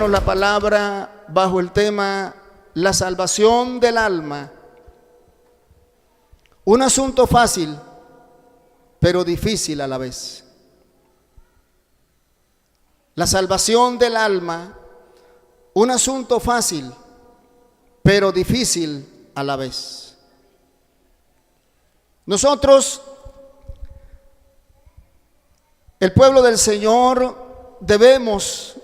hermanos, la palabra bajo el tema la salvación del alma. Un asunto fácil, pero difícil a la vez. La salvación del alma, un asunto fácil, pero difícil a la vez. Nosotros, el pueblo del Señor, debemos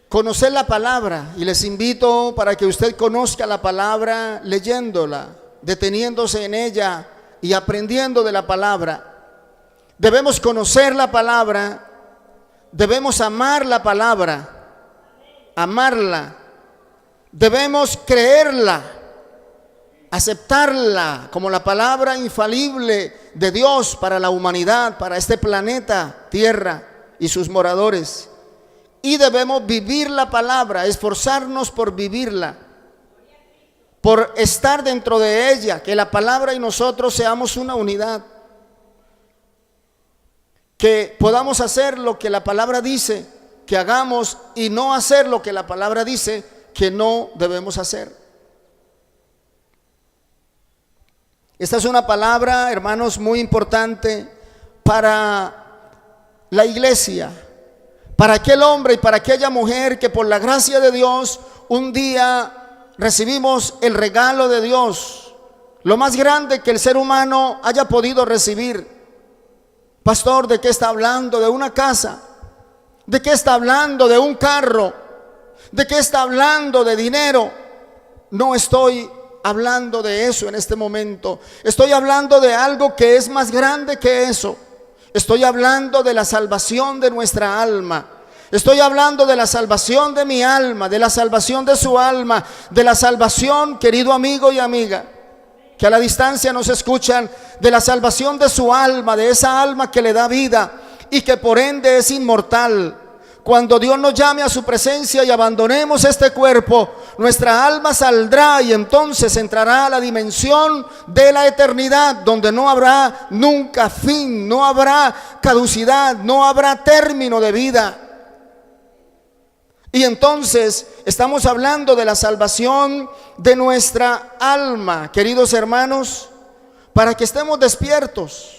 conocer la palabra, y les invito para que usted conozca la palabra leyéndola, deteniéndose en ella y aprendiendo de la palabra. Debemos conocer la palabra, debemos amar la palabra, amarla, debemos creerla, aceptarla como la palabra infalible de Dios para la humanidad, para este planeta Tierra y sus moradores. Y debemos vivir la palabra, esforzarnos por vivirla, por estar dentro de ella, que la palabra y nosotros seamos una unidad, que podamos hacer lo que la palabra dice que hagamos y no hacer lo que la palabra dice que no debemos hacer. Esta es una palabra, hermanos, muy importante para la iglesia, para aquel hombre y para aquella mujer que por la gracia de Dios un día recibimos el regalo de Dios, lo más grande que el ser humano haya podido recibir. Pastor, ¿de qué está hablando? ¿De una casa? ¿De qué está hablando? ¿De un carro? ¿De qué está hablando? ¿De dinero? No estoy hablando de eso en este momento. Estoy hablando de algo que es más grande que eso. Estoy hablando de la salvación de nuestra alma. Estoy hablando de la salvación de mi alma, de la salvación de su alma, de la salvación, querido amigo y amiga, que a la distancia nos escuchan, de la salvación de su alma, de esa alma que le da vida y que por ende es inmortal. Cuando Dios nos llame a su presencia y abandonemos este cuerpo, nuestra alma saldrá y entonces entrará a la dimensión de la eternidad, donde no habrá nunca fin, no habrá caducidad, no habrá término de vida. Y entonces estamos hablando de la salvación de nuestra alma, queridos hermanos. Para que estemos despiertos,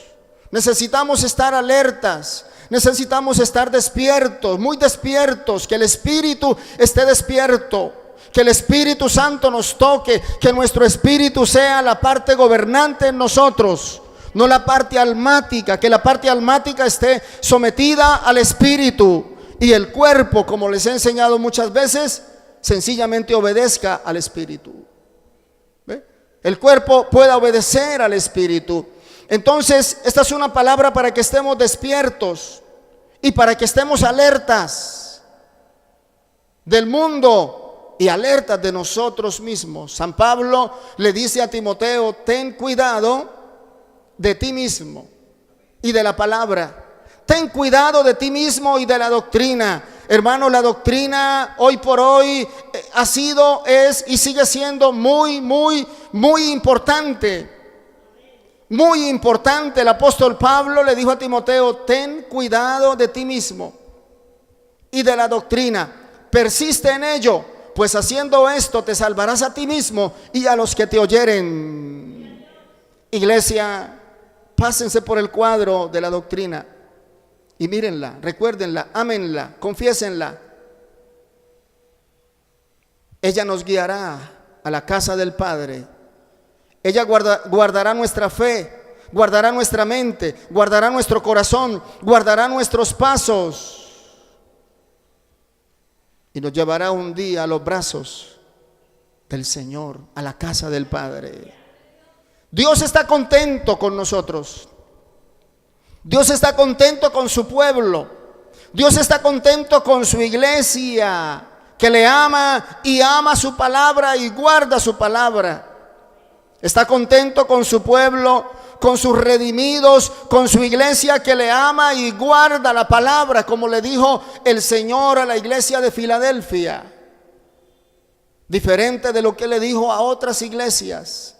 necesitamos estar alertas, necesitamos estar despiertos, muy despiertos, que el Espíritu esté despierto, que el Espíritu Santo nos toque, que nuestro espíritu sea la parte gobernante en nosotros, no la parte almática, que la parte almática esté sometida al Espíritu y el cuerpo, como les he enseñado muchas veces, sencillamente obedezca al Espíritu. El cuerpo pueda obedecer al Espíritu. Entonces, esta es una palabra para que estemos despiertos y para que estemos alertas del mundo y alertas de nosotros mismos. San Pablo le dice a Timoteo: ten cuidado de ti mismo y de la palabra. Ten cuidado de ti mismo y de la doctrina. Hermano, la doctrina hoy por hoy ha sido, es y sigue siendo muy importante. Muy importante. El apóstol Pablo le dijo a Timoteo: ten cuidado de ti mismo y de la doctrina. Persiste en ello, pues haciendo esto te salvarás a ti mismo y a los que te oyeren. Iglesia, pásense por el cuadro de la doctrina y mírenla, recuérdenla, ámenla, confiésenla. Ella nos guiará a la casa del Padre. Ella guardará nuestra fe, guardará nuestra mente, guardará nuestro corazón, guardará nuestros pasos y nos llevará un día a los brazos del Señor, a la casa del Padre. Dios está contento con nosotros. Dios está contento con su pueblo. Dios está contento con su iglesia, que le ama y ama su palabra y guarda su palabra. Está contento con su pueblo, con sus redimidos, con su iglesia que le ama y guarda la palabra, como le dijo el Señor a la iglesia de Filadelfia. Diferente de lo que le dijo a otras iglesias.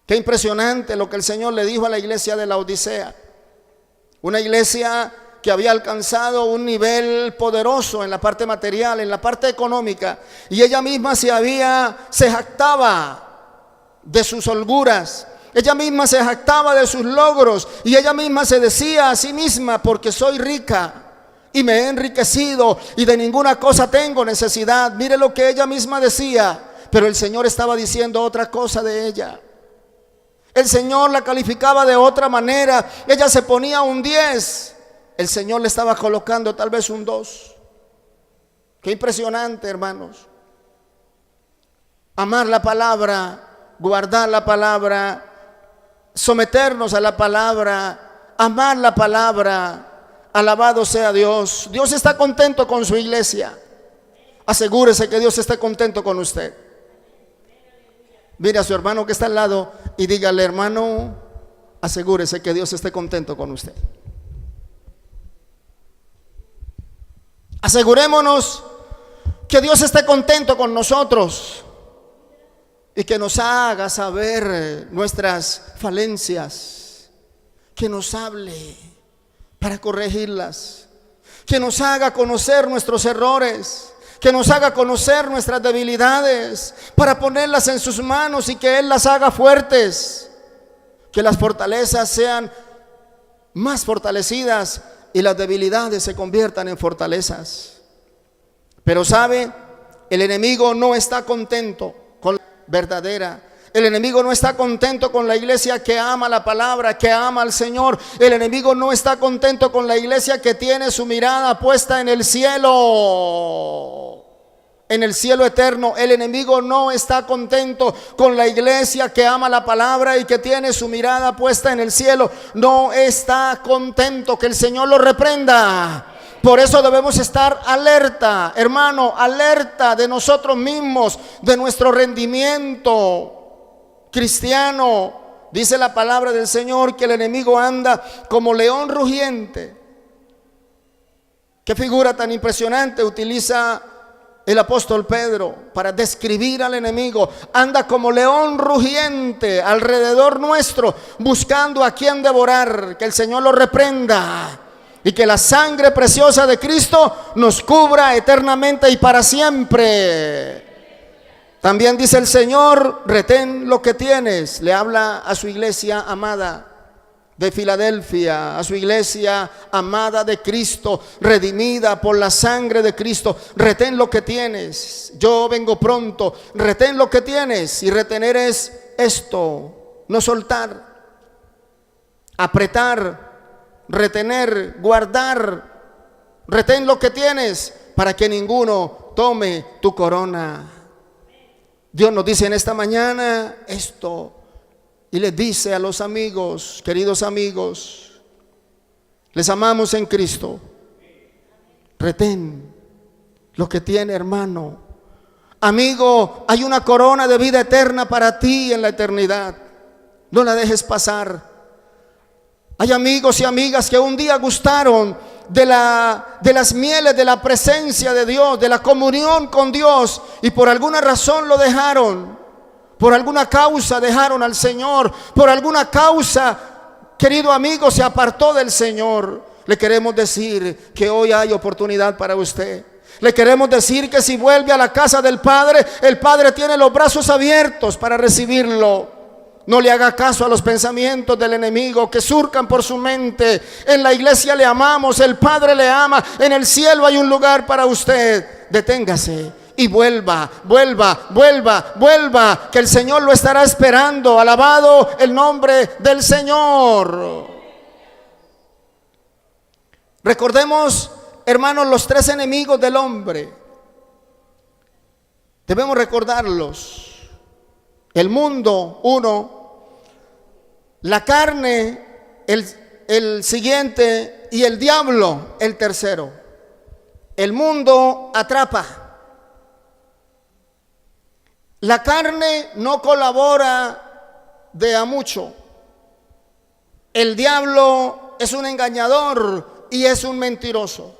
Qué impresionante lo que el Señor le dijo a la iglesia de la Odisea. Una iglesia que había alcanzado un nivel poderoso en la parte material, en la parte económica, y ella misma se jactaba de sus holguras, ella misma se jactaba de sus logros, y ella misma se decía a sí misma: porque soy rica y me he enriquecido y de ninguna cosa tengo necesidad. Mire lo que ella misma decía, pero el Señor estaba diciendo otra cosa de ella. El Señor la calificaba de otra manera. Ella se ponía un 10, el Señor le estaba colocando tal vez un 2. Qué impresionante, hermanos. Amar la palabra, guardar la palabra, someternos a la palabra, amar la palabra. Alabado sea Dios. Dios está contento con su iglesia. Asegúrese que Dios esté contento con usted. Mire a su hermano que está al lado y dígale: hermano, asegúrese que Dios esté contento con usted. Asegurémonos que Dios esté contento con nosotros y que nos haga saber nuestras falencias, que nos hable para corregirlas, que nos haga conocer nuestros errores, que nos haga conocer nuestras debilidades, para ponerlas en sus manos y que Él las haga fuertes, que las fortalezas sean más fortalecidas y las debilidades se conviertan en fortalezas. Pero sabe, el enemigo no está contento con la verdadera. El enemigo no está contento con la iglesia que ama la palabra, que ama al Señor. El enemigo no está contento con la iglesia que tiene su mirada puesta en el cielo eterno. El enemigo no está contento con la iglesia que ama la palabra y que tiene su mirada puesta en el cielo. No está contento. Que el Señor lo reprenda. Por eso debemos estar alerta, hermano, alerta de nosotros mismos, de nuestro rendimiento cristiano. Dice la palabra del Señor que el enemigo anda como león rugiente. Qué figura tan impresionante utiliza el apóstol Pedro para describir al enemigo. Anda como león rugiente alrededor nuestro, buscando a quien devorar. Que el Señor lo reprenda y que la sangre preciosa de Cristo nos cubra eternamente y para siempre. También dice el Señor: retén lo que tienes. Le habla a su iglesia amada de Filadelfia, a su iglesia amada de Cristo, redimida por la sangre de Cristo. Retén lo que tienes, yo vengo pronto. Retén lo que tienes, y retener es esto: no soltar, apretar, retener, guardar. Retén lo que tienes para que ninguno tome tu corona. Dios nos dice en esta mañana esto, y les dice a los amigos: queridos amigos, les amamos en Cristo. Retén lo que tiene, hermano. Amigo, hay una corona de vida eterna para ti en la eternidad. No la dejes pasar. Hay amigos y amigas que un día gustaron de las mieles de la presencia de Dios, de la comunión con Dios, y por alguna razón lo dejaron. Por alguna causa dejaron al Señor. Por alguna causa, querido amigo, se apartó del Señor. Le queremos decir que hoy hay oportunidad para usted. Le queremos decir que si vuelve a la casa del Padre, el Padre tiene los brazos abiertos para recibirlo. No le haga caso a los pensamientos del enemigo que surcan por su mente. En la iglesia le amamos, el Padre le ama, en el cielo hay un lugar para usted. Deténgase y vuelva, que el Señor lo estará esperando. Alabado el nombre del Señor. Recordemos, hermanos, los 3 enemigos del hombre. Debemos recordarlos. El mundo, 1. La carne, el siguiente, y el diablo, el tercero. El mundo atrapa. La carne no colabora de a mucho. El diablo es un engañador y es un mentiroso.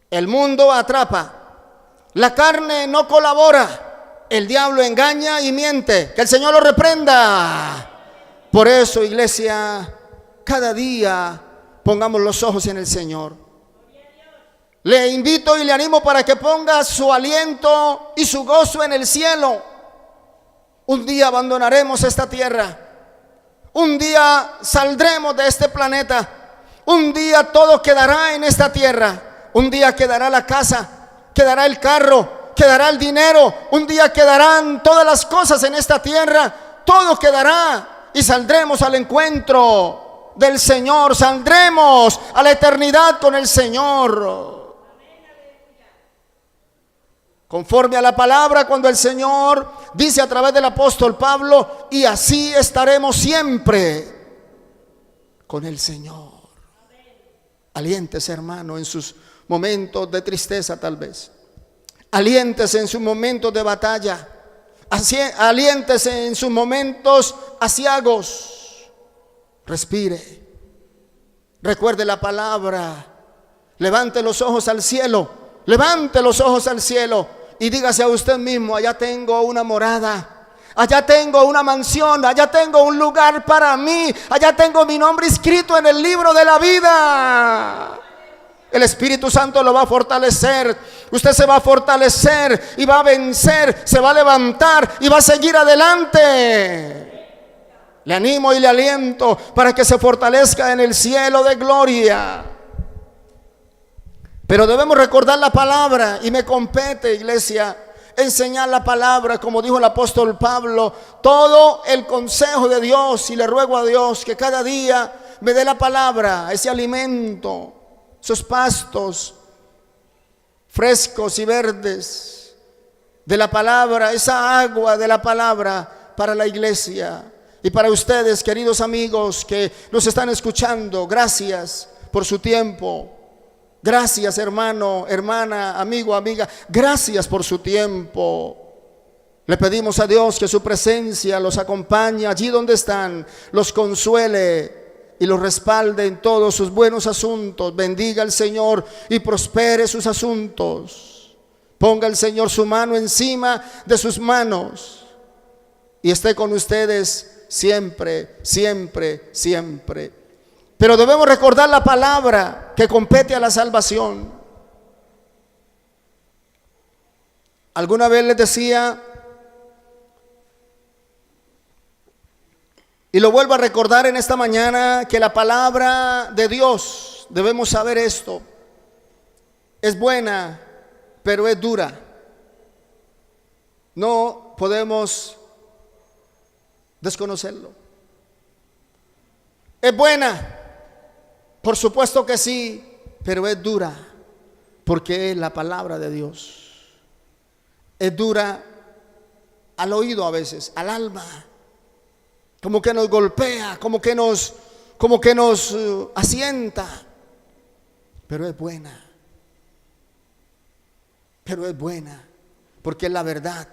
El mundo atrapa. La carne no colabora. El diablo engaña y miente. Que el Señor lo reprenda. Por eso, iglesia, cada día pongamos los ojos en el Señor. Le invito y le animo para que ponga su aliento y su gozo en el cielo. Un día abandonaremos esta tierra. Un día saldremos de este planeta. Un día todo quedará en esta tierra. Un día quedará la casa, quedará el carro, quedará el dinero. Un día quedarán todas las cosas en esta tierra. Todo quedará y saldremos al encuentro del Señor. Saldremos a la eternidad con el Señor. Conforme a la palabra, cuando el Señor dice a través del apóstol Pablo, y así estaremos siempre con el Señor. Aliéntese, hermano, en sus momentos de tristeza tal vez. Aliéntese en sus momentos de batalla. Aliéntese en sus momentos aciagos. Respire. Recuerde la palabra. Levante los ojos al cielo. Levante los ojos al cielo y dígase a usted mismo: allá tengo una morada, allá tengo una mansión, allá tengo un lugar para mí, allá tengo mi nombre inscrito en el libro de la vida. El Espíritu Santo lo va a fortalecer. Usted se va a fortalecer y va a vencer, se va a levantar y va a seguir adelante. Le animo y le aliento para que se fortalezca en el cielo de gloria. Pero debemos recordar la palabra, y me compete, iglesia, enseñar la palabra, como dijo el apóstol Pablo, todo el consejo de Dios. Y le ruego a Dios que cada día me dé la palabra, ese alimento, esos pastos frescos y verdes de la palabra, esa agua de la palabra para la iglesia. Y para ustedes, queridos amigos que nos están escuchando, gracias por su tiempo. Gracias, hermano, hermana, amigo, amiga. Gracias por su tiempo. Le pedimos a Dios que su presencia los acompañe allí donde están, los consuele y los respalde en todos sus buenos asuntos. Bendiga al Señor y prospere sus asuntos. Ponga el Señor su mano encima de sus manos y esté con ustedes siempre, siempre, siempre. Pero debemos recordar la palabra que compete a la salvación. Alguna vez les decía, y lo vuelvo a recordar en esta mañana, que la palabra de Dios, debemos saber esto, es buena, pero es dura. No podemos desconocerlo. Es buena, por supuesto que sí, pero es dura, porque es la palabra de Dios. Es dura al oído a veces, al alma, como que nos golpea, como que nos asienta, pero es buena. Pero es buena, porque es la verdad,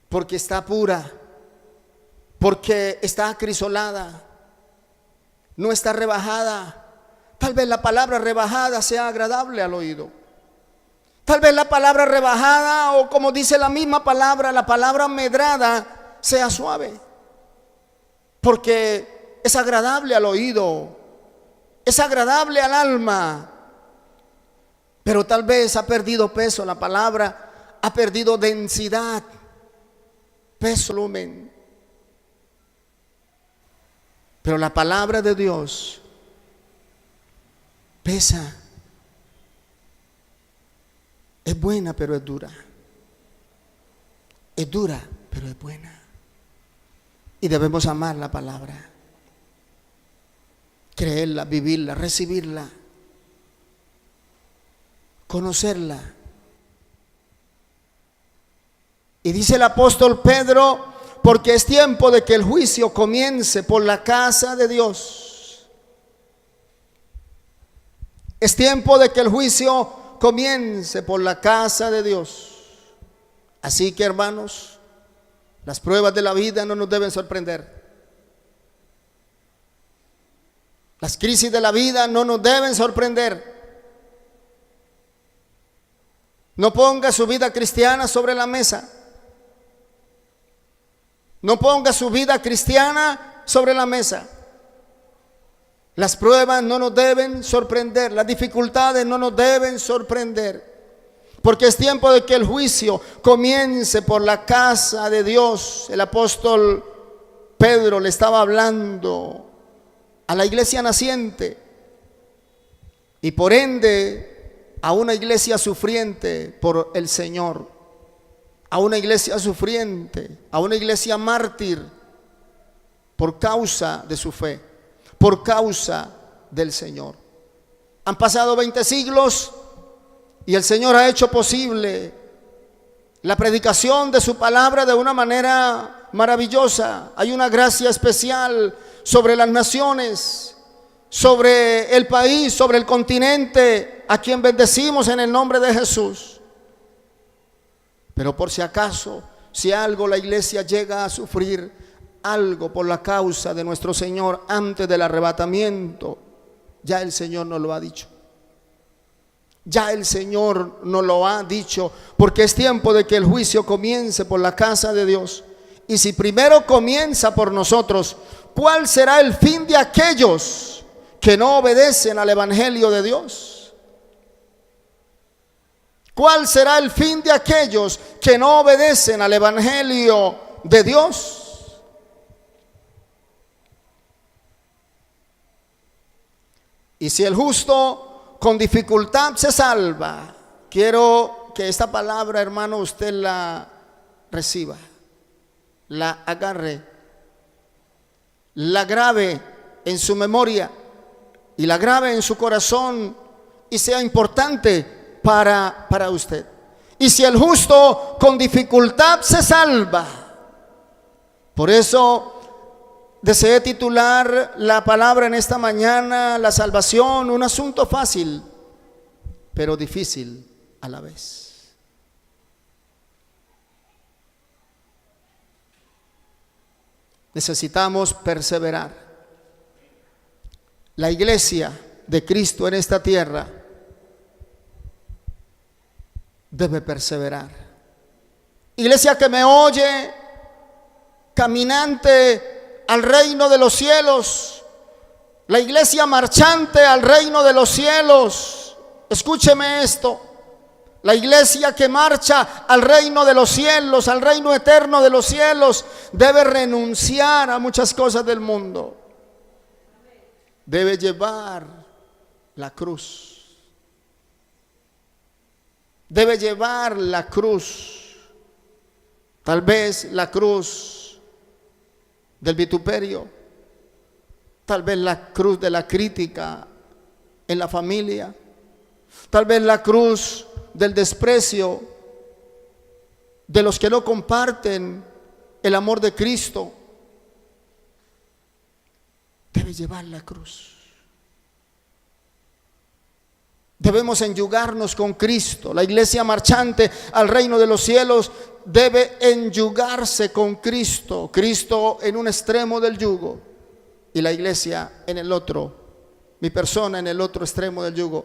porque está pura, porque está acrisolada, no está rebajada. Tal vez la palabra rebajada sea agradable al oído. Tal vez la palabra rebajada, o como dice la misma palabra, la palabra medrada, sea suave, porque es agradable al oído, es agradable al alma. Pero tal vez ha perdido peso la palabra, ha perdido densidad, peso, volumen. Pero la palabra de Dios pesa. Es buena, pero es dura. Es dura, pero es buena. Y debemos amar la palabra, creerla, vivirla, recibirla, conocerla. Y dice el apóstol Pedro: porque es tiempo de que el juicio comience por la casa de Dios. Es tiempo de que el juicio comience por la casa de Dios. Así que, hermanos, las pruebas de la vida no nos deben sorprender. Las crisis de la vida no nos deben sorprender. No ponga su vida cristiana sobre la mesa. No ponga su vida cristiana sobre la mesa. Las pruebas no nos deben sorprender, las dificultades no nos deben sorprender, porque es tiempo de que el juicio comience por la casa de Dios. El apóstol Pedro le estaba hablando a la iglesia naciente y por ende a una iglesia sufriente por el Señor, a una iglesia sufriente, a una iglesia mártir por causa de su fe, por causa del Señor. Han pasado 20 siglos y el Señor ha hecho posible la predicación de su palabra de una manera maravillosa. Hay una gracia especial sobre las naciones, sobre el país, sobre el continente, a quien bendecimos en el nombre de Jesús. Pero por si acaso, si algo la iglesia llega a sufrir, algo por la causa de nuestro Señor antes del arrebatamiento, ya el Señor nos lo ha dicho. Ya el Señor nos lo ha dicho, porque es tiempo de que el juicio comience por la casa de Dios. Y si primero comienza por nosotros, ¿cuál será el fin de aquellos que no obedecen al evangelio de Dios? ¿Cuál será el fin de aquellos que no obedecen al evangelio de Dios? Y si el justo con dificultad se salva, quiero que esta palabra, hermano, usted la reciba, la agarre, la grabe en su memoria y la grabe en su corazón y sea importante para usted. Y si el justo con dificultad se salva, por eso deseé titular la palabra en esta mañana, la salvación, un asunto fácil, pero difícil a la vez. Necesitamos perseverar. La iglesia de Cristo en esta tierra debe perseverar. Iglesia que me oye, caminante al reino de los cielos, la iglesia marchante al reino de los cielos. Escúcheme esto: la iglesia que marcha al reino de los cielos, al reino eterno de los cielos, debe renunciar a muchas cosas del mundo. Debe llevar la cruz. Debe llevar la cruz. Tal vez la cruz del vituperio, tal vez la cruz de la crítica en la familia, tal vez la cruz del desprecio de los que no comparten el amor de Cristo. Debe llevar la cruz. Debemos enyugarnos con Cristo. La iglesia marchante al reino de los cielos debe enyugarse con Cristo. Cristo en un extremo del yugo y la iglesia en el otro, mi persona en el otro extremo del yugo.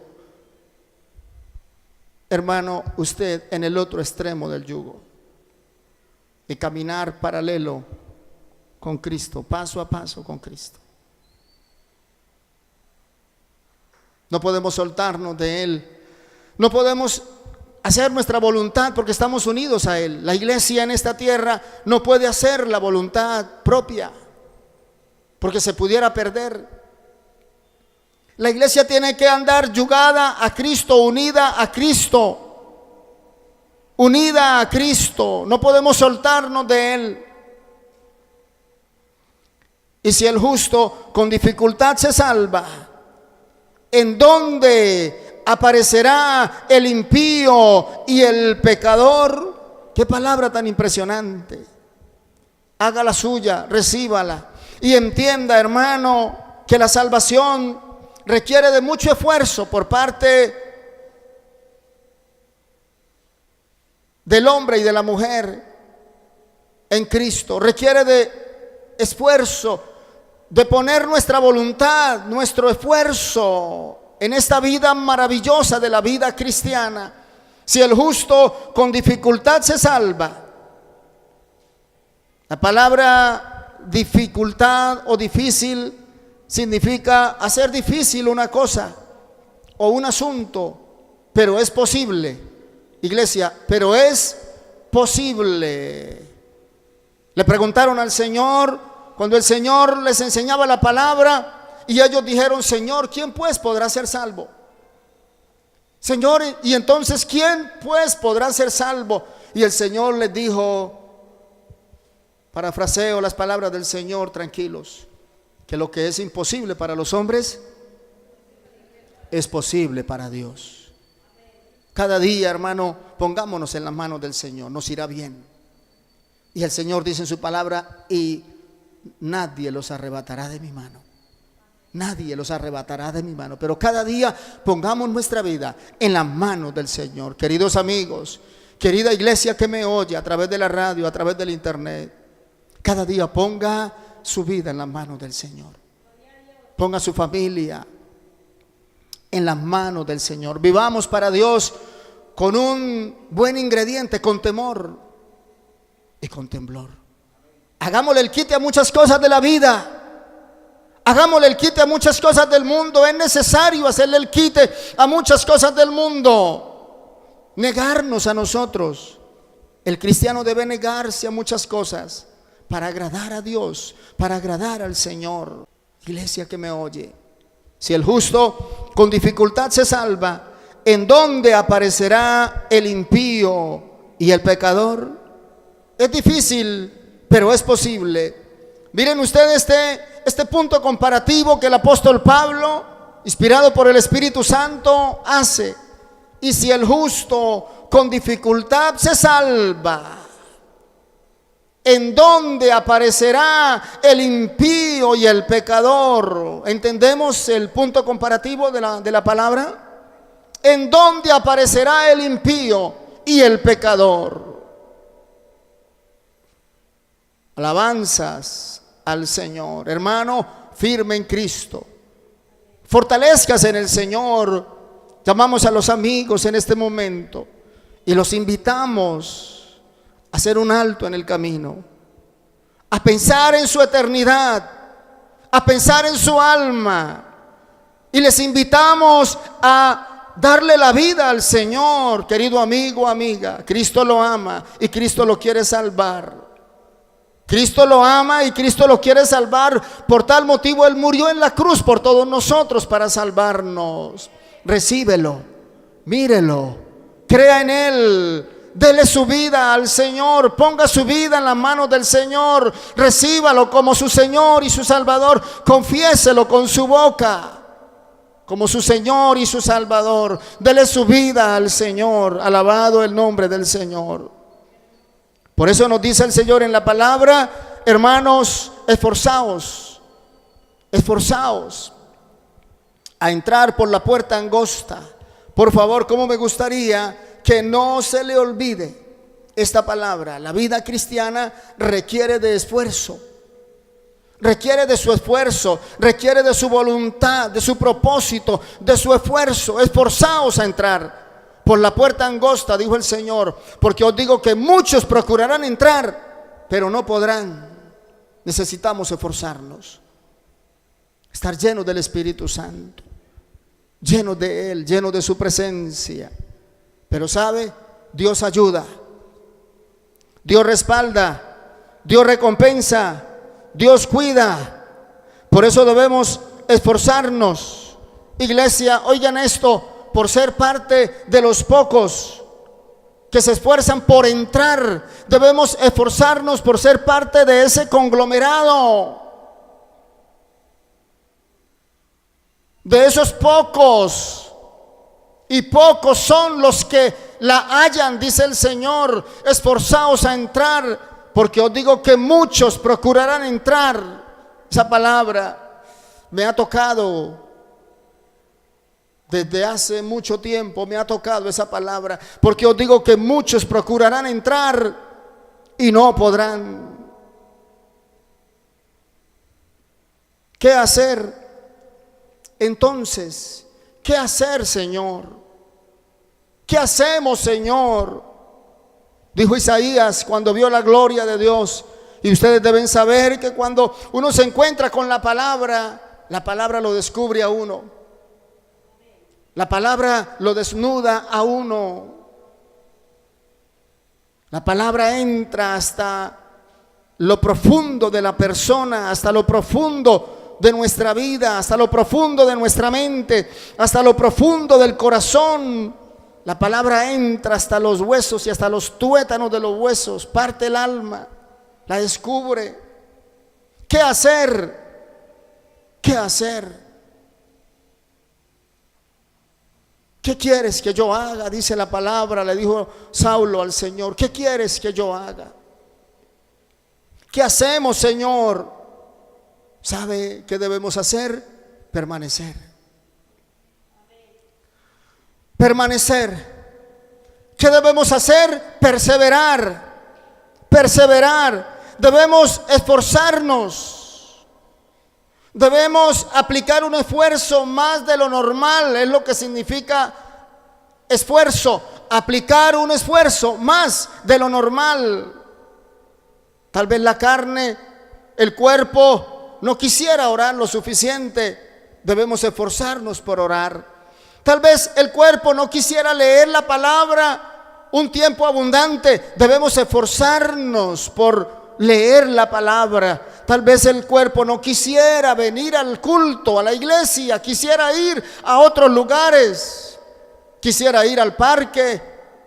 Hermano, usted en el otro extremo del yugo, y caminar paralelo con Cristo, paso a paso con Cristo. No podemos soltarnos de Él. No podemos hacer nuestra voluntad porque estamos unidos a Él. La iglesia en esta tierra no puede hacer la voluntad propia porque se pudiera perder. La iglesia tiene que andar yugada a Cristo, unida a Cristo, unida a Cristo. No podemos soltarnos de Él. Y si el justo con dificultad se salva, ¿en dónde aparecerá el impío y el pecador? Qué palabra tan impresionante. Haga la suya, recíbala y entienda, hermano, que la salvación requiere de mucho esfuerzo por parte del hombre y de la mujer en Cristo. Requiere de esfuerzo, de poner nuestra voluntad, nuestro esfuerzo en esta vida maravillosa de la vida cristiana. Si el justo con dificultad se salva, la palabra dificultad o difícil significa hacer difícil una cosa o un asunto, pero es posible. Iglesia, pero es posible. Le preguntaron al Señor, cuando el Señor les enseñaba la palabra, y ellos dijeron: Señor, ¿quién pues podrá ser salvo? Señor, y entonces ¿quién pues podrá ser salvo? Y el Señor les dijo, parafraseo las palabras del Señor: tranquilos, que lo que es imposible para los hombres es posible para Dios. Cada día, hermano, pongámonos en las manos del Señor, nos irá bien. Y el Señor dice en su palabra: y nadie los arrebatará de mi mano. Nadie los arrebatará de mi mano. Pero cada día pongamos nuestra vida en las manos del Señor. Queridos amigos, querida iglesia que me oye a través de la radio, a través del internet, cada día ponga su vida en las manos del Señor. Ponga su familia en las manos del Señor. Vivamos para Dios con un buen ingrediente, con temor y con temblor. Hagámosle el quite a muchas cosas de la vida. Hagámosle el quite a muchas cosas del mundo. Es necesario hacerle el quite a muchas cosas del mundo. Negarnos a nosotros. El cristiano debe negarse a muchas cosas para agradar a Dios, para agradar al Señor. Iglesia que me oye, si el justo con dificultad se salva, ¿en dónde aparecerá el impío y el pecador? Es difícil, pero es posible. Miren ustedes este punto comparativo que el apóstol Pablo, inspirado por el Espíritu Santo, hace. Y si el justo con dificultad se salva, ¿en dónde aparecerá el impío y el pecador? ¿Entendemos el punto comparativo de la palabra? ¿En dónde aparecerá el impío y el pecador? Alabanzas al Señor. Hermano, firme en Cristo. Fortalezcas en el Señor. Llamamos a los amigos en este momento y los invitamos a hacer un alto en el camino, a pensar en su eternidad, a pensar en su alma, y les invitamos a darle la vida al Señor. Querido amigo, amiga, Cristo lo ama y Cristo lo quiere salvar. Cristo lo ama y Cristo lo quiere salvar. Por tal motivo Él murió en la cruz por todos nosotros para salvarnos. Recíbelo, mírelo, crea en Él. Dele su vida al Señor, ponga su vida en las manos del Señor, recíbalo como su Señor y su Salvador, confiéselo con su boca como su Señor y su Salvador. Dele su vida al Señor, alabado el nombre del Señor. Por eso nos dice el Señor en la palabra: hermanos, esforzaos a entrar por la puerta angosta. Por favor, cómo me gustaría que no se le olvide esta palabra. La vida cristiana requiere de esfuerzo, requiere de su esfuerzo, requiere de su voluntad, de su propósito, de su esfuerzo. Esforzaos a entrar por la puerta angosta, dijo el Señor, porque os digo que muchos procurarán entrar, pero no podrán. Necesitamos esforzarnos, estar llenos del Espíritu Santo, llenos de Él, llenos de su presencia. Pero sabe, Dios ayuda, Dios respalda, Dios recompensa, Dios cuida. Por eso debemos esforzarnos. Iglesia, oigan esto: por ser parte de los pocos que se esfuerzan por entrar, debemos esforzarnos por ser parte de ese conglomerado, de esos pocos. Y pocos son los que la hallan, dice el Señor. Esforzaos a entrar, porque os digo que muchos procurarán entrar. Esa palabra me ha tocado desde hace mucho tiempo, me ha tocado esa palabra, porque os digo que muchos procurarán entrar y no podrán. ¿Qué hacer entonces? ¿Qué hacer, Señor? ¿Qué hacemos, Señor? Dijo Isaías cuando vio la gloria de Dios. Y ustedes deben saber que cuando uno se encuentra con la palabra, La palabra lo descubre a uno. La palabra lo desnuda a uno. La palabra entra hasta lo profundo de la persona, hasta lo profundo de nuestra vida, hasta lo profundo de nuestra mente, hasta lo profundo del corazón. La palabra entra hasta los huesos y hasta los tuétanos de los huesos, parte el alma, la descubre. ¿Qué hacer? ¿Qué hacer? ¿Qué quieres que yo haga? Dice la palabra, le dijo Saulo al Señor. ¿Qué quieres que yo haga? ¿Qué hacemos, Señor? ¿Sabe qué debemos hacer? Permanecer. Permanecer. ¿Qué debemos hacer? Perseverar. Perseverar. Debemos esforzarnos. Debemos aplicar un esfuerzo más de lo normal. Es lo que significa esfuerzo. Aplicar un esfuerzo más de lo normal. Tal vez la carne, el cuerpo no quisiera orar lo suficiente. Debemos esforzarnos por orar. Tal vez el cuerpo no quisiera leer la palabra un tiempo abundante. Debemos esforzarnos por leer la palabra. Tal vez el cuerpo no quisiera venir al culto, a la iglesia, quisiera ir a otros lugares, quisiera ir al parque,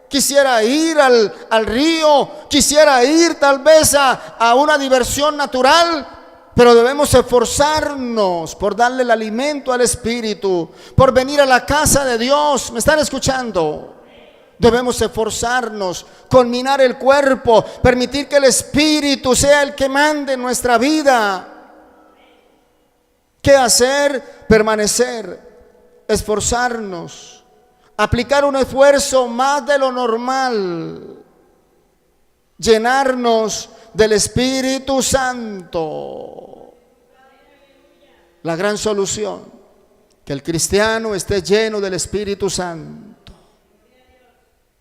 quisiera ir al río, quisiera ir tal vez a una diversión natural, pero debemos esforzarnos por darle el alimento al espíritu, por venir a la casa de Dios. ¿Me están escuchando? Debemos esforzarnos, conminar el cuerpo, permitir que el espíritu sea el que mande en nuestra vida. ¿Qué hacer? Permanecer, esforzarnos, aplicar un esfuerzo más de lo normal, llenarnos del Espíritu Santo. La gran solución, que el cristiano esté lleno del Espíritu Santo.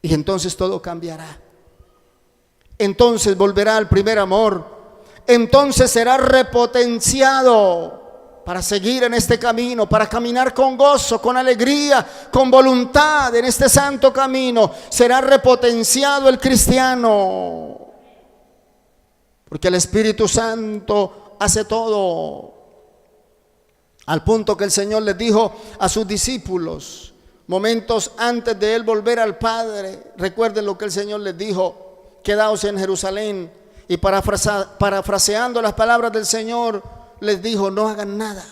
Y entonces todo cambiará. Entonces volverá al primer amor. Entonces será repotenciado para seguir en este camino, para caminar con gozo, con alegría, con voluntad en este santo camino. Será repotenciado el cristiano, porque el Espíritu Santo hace todo. Al punto que el Señor les dijo a sus discípulos, momentos antes de él volver al Padre, recuerden lo que el Señor les dijo: quedaos en Jerusalén. Y parafraseando las palabras del Señor, les dijo: no hagan nada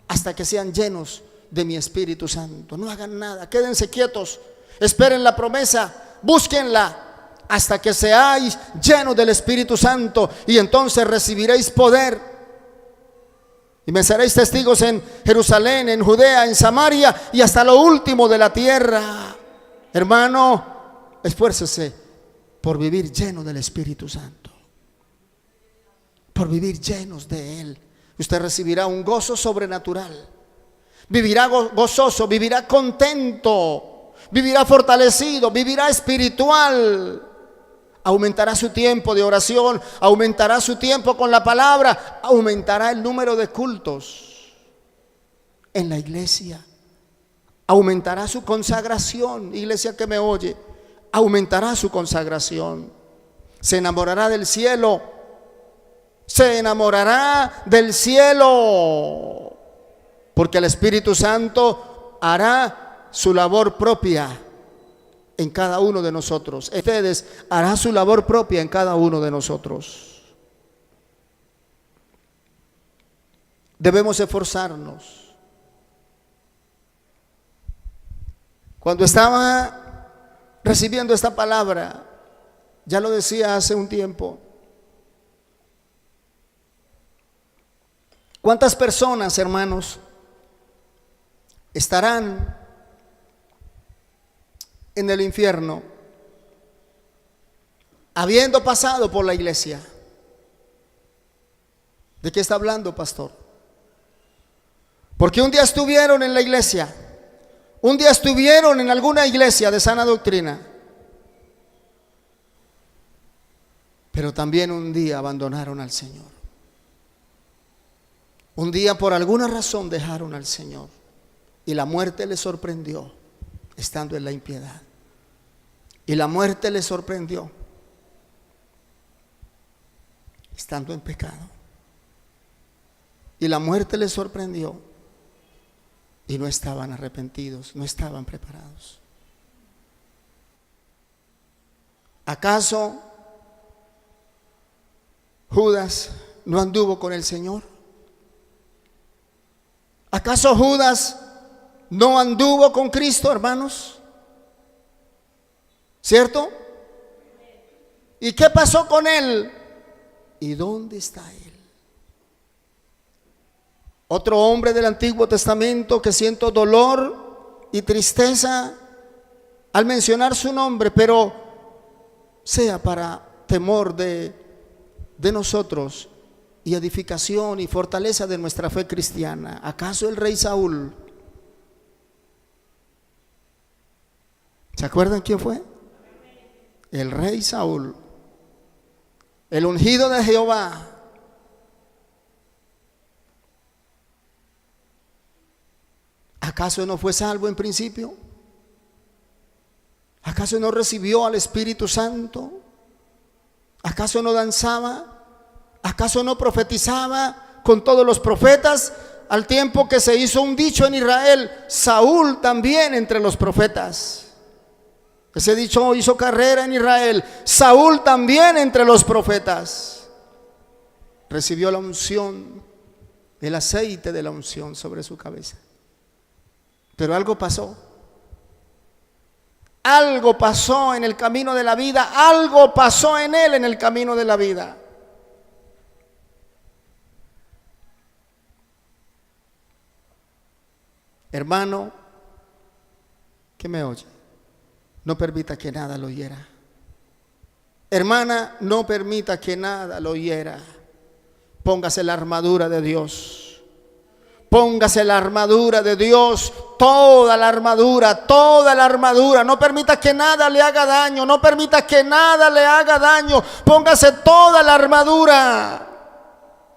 hasta que sean llenos de mi Espíritu Santo. No hagan nada, quédense quietos, esperen la promesa, búsquenla hasta que seáis llenos del Espíritu Santo, y entonces recibiréis poder. Y me seréis testigos en Jerusalén, en Judea, en Samaria y hasta lo último de la tierra. Hermano, esfuércese por vivir lleno del Espíritu Santo, por vivir llenos de Él. Usted recibirá un gozo sobrenatural. Vivirá gozoso, vivirá contento, vivirá fortalecido, vivirá espiritual. Aumentará su tiempo de oración, aumentará su tiempo con la palabra, aumentará el número de cultos en la iglesia, aumentará su consagración. Iglesia que me oye, aumentará su consagración. Se enamorará del cielo, se enamorará del cielo, porque el Espíritu Santo hará su labor propia en cada uno de nosotros. Ustedes hará su labor propia en cada uno de nosotros. Debemos esforzarnos. Cuando estaba recibiendo esta palabra, ya lo decía hace un tiempo, ¿cuántas personas, hermanos, estarán en el infierno habiendo pasado por la iglesia? ¿De qué está hablando, pastor? Porque un día estuvieron en la iglesia, un día estuvieron en alguna iglesia de sana doctrina, pero también un día abandonaron al Señor. Un día por alguna razón dejaron al Señor y la muerte les sorprendió estando en la impiedad. Y la muerte les sorprendió estando en pecado. Y la muerte les sorprendió y no estaban arrepentidos, no estaban preparados. ¿Acaso Judas no anduvo con el Señor? ¿Acaso Judas no anduvo con Cristo, hermanos? ¿Cierto? ¿Y qué pasó con él? ¿Y dónde está él? Otro hombre del Antiguo Testamento que siento dolor y tristeza al mencionar su nombre, pero sea para temor de nosotros y edificación y fortaleza de nuestra fe cristiana. ¿Acaso el rey Saúl? ¿Se acuerdan quién fue? El rey Saúl, el ungido de Jehová. ¿Acaso no fue salvo en principio? ¿Acaso no recibió al Espíritu Santo? ¿Acaso no danzaba? ¿Acaso no profetizaba con todos los profetas? Al tiempo que se hizo un dicho en Israel, Saúl también entre los profetas. Ese dicho hizo carrera en Israel. Saúl también entre los profetas. Recibió la unción, el aceite de la unción sobre su cabeza. Pero algo pasó. Algo pasó en el camino de la vida. Algo pasó en él en el camino de la vida. Hermano, que me oye, no permita que nada lo hiera. Hermana, no permita que nada lo hiera. Póngase la armadura de Dios. Póngase la armadura de Dios, toda la armadura, toda la armadura. No permita que nada le haga daño, no permita que nada le haga daño. Póngase toda la armadura.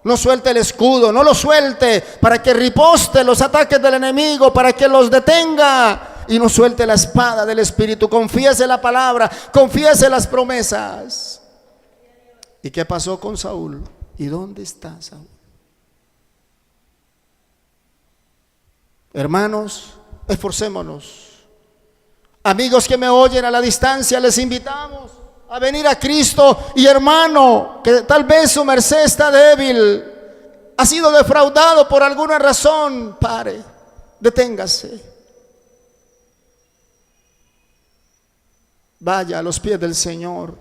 No suelte el escudo, no lo suelte para que riposte los ataques del enemigo, para que los detenga. Y no suelte la espada del Espíritu. Confiese la palabra, confiese las promesas. ¿Y qué pasó con Saúl? ¿Y dónde está Saúl? Hermanos, esforcémonos. Amigos que me oyen a la distancia, les invitamos a venir a Cristo. Y hermano, que tal vez su merced está débil, ha sido defraudado por alguna razón, pare, deténgase. Vaya a los pies del Señor.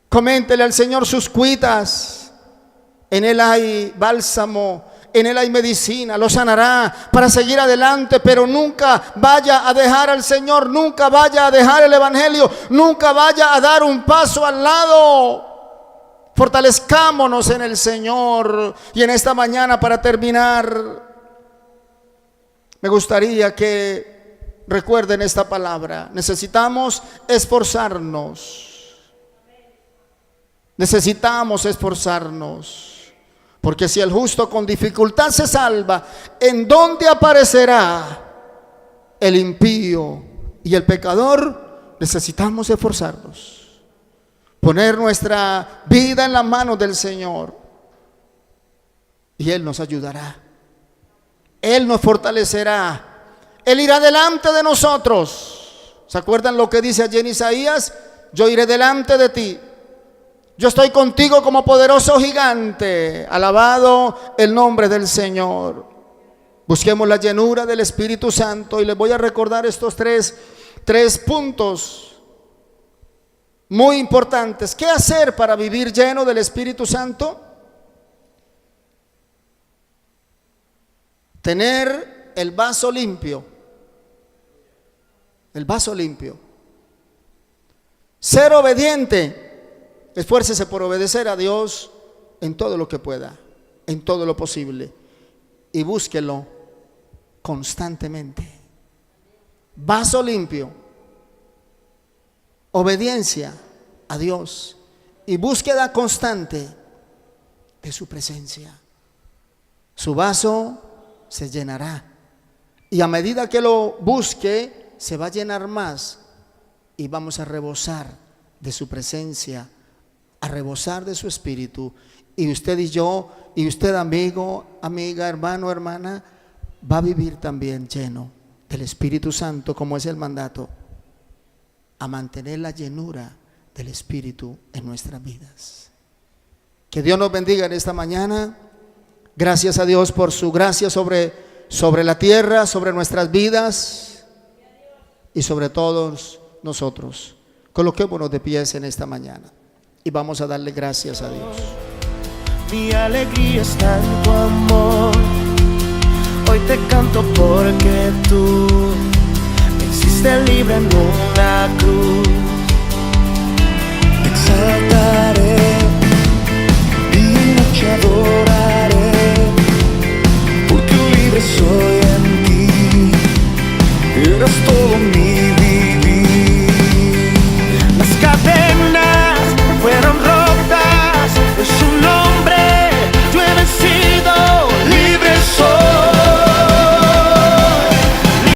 Coméntele al Señor sus cuitas. En Él hay bálsamo, en Él hay medicina, lo sanará para seguir adelante. Pero nunca vaya a dejar al Señor, nunca vaya a dejar el Evangelio, nunca vaya a dar un paso al lado. Fortalezcámonos en el Señor. Y en esta mañana, para terminar, me gustaría que recuerden esta palabra. Necesitamos esforzarnos. Necesitamos esforzarnos. Porque si el justo con dificultad se salva, ¿en dónde aparecerá el impío y el pecador? Necesitamos esforzarnos, poner nuestra vida en las manos del Señor, y Él nos ayudará, Él nos fortalecerá, Él irá delante de nosotros. ¿Se acuerdan lo que dice allí en Isaías? Yo iré delante de ti. Yo estoy contigo como poderoso gigante. Alabado el nombre del Señor. Busquemos la llenura del Espíritu Santo. Y les voy a recordar estos tres puntos muy importantes. ¿Qué hacer para vivir lleno del Espíritu Santo? Tener el vaso limpio. El vaso limpio. Ser obediente. Esfuércese por obedecer a Dios en todo lo que pueda, en todo lo posible, y búsquelo constantemente. Vaso limpio, obediencia a Dios y búsqueda constante de su presencia. Su vaso se llenará. Y a medida que lo busque, se va a llenar más. Y vamos a rebosar de su presencia, a rebosar de su espíritu. Y usted y yo, y usted amigo, amiga, hermano, hermana, va a vivir también lleno del Espíritu Santo, como es el mandato, a mantener la llenura del Espíritu en nuestras vidas. Que Dios nos bendiga en esta mañana. Gracias a Dios por su gracia sobre la tierra, sobre nuestras vidas y sobre todos nosotros. Coloquémonos de pies en esta mañana y vamos a darle gracias a Dios. Mi alegría está en tu amor. Hoy te canto porque tú me hiciste libre en una cruz.